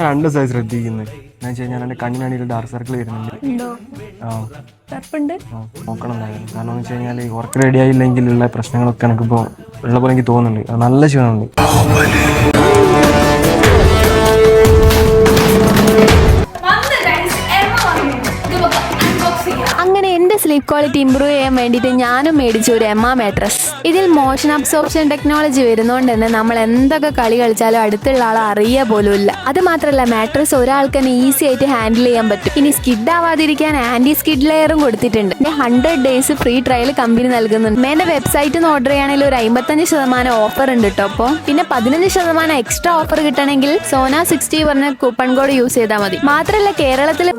രണ്ട് സൈസ് ശ്രദ്ധിക്കുന്നത് എന്ന് വെച്ച് കഴിഞ്ഞാൽ എൻ്റെ കണ്ണിനാണെങ്കിൽ ഡാർക്ക് സർക്കിൾ വരുന്നുണ്ട്. നോക്കണം എന്തായാലും. കാരണം എന്ന് വെച്ച് കഴിഞ്ഞാൽ വർക്ക് റെഡി ആയില്ലെങ്കിലുള്ള പ്രശ്നങ്ങളൊക്കെ എനിക്കിപ്പോൾ ഉള്ള പോലെ എനിക്ക് തോന്നുന്നുണ്ട്. അത് നല്ല ക്ഷീണമുണ്ട്. അങ്ങനെ എൻ്റെ സ്ലീപ്പ് ക്വാളിറ്റി ഇമ്പ്രൂവ് ചെയ്യാൻ വേണ്ടിയിട്ട് ഞാനും മേടിച്ചു ഒരു എമ്മ മാട്രസ്. ഇതിൽ മോഷൻ അബ്സോർപ്ഷൻ ടെക്നോളജി വരുന്നതുകൊണ്ട് തന്നെ നമ്മൾ എന്തൊക്കെ കളി കളിച്ചാലും അടുത്തുള്ള ആളെ അറിയുക പോലും ഇല്ല. അത് മാത്രമല്ല മാട്രസ് ഒരാൾക്ക് തന്നെ ഈസി ആയിട്ട് ഹാൻഡിൽ ചെയ്യാൻ പറ്റും. ഇനി സ്കിഡ് ആവാതിരിക്കാൻ ആന്റി സ്കിഡ് ലെയറും കൊടുത്തിട്ടുണ്ട്. പിന്നെ 100 days ഫ്രീ ട്രയൽ കമ്പനി നൽകുന്നുണ്ട്. എൻ്റെ വെബ്സൈറ്റിൽ നിന്ന് ഓർഡർ ചെയ്യുകയാണെങ്കിൽ ഒരു 55% ഓഫർ ഉണ്ട് കേട്ടോ. അപ്പോൾ പിന്നെ 15% എക്സ്ട്രാ ഓഫർ കിട്ടണമെങ്കിൽ Sona60 പറഞ്ഞ കൂപ്പൺ കോഡ് യൂസ് ചെയ്താൽ മതി. മാത്രമല്ല കേരളത്തിൽ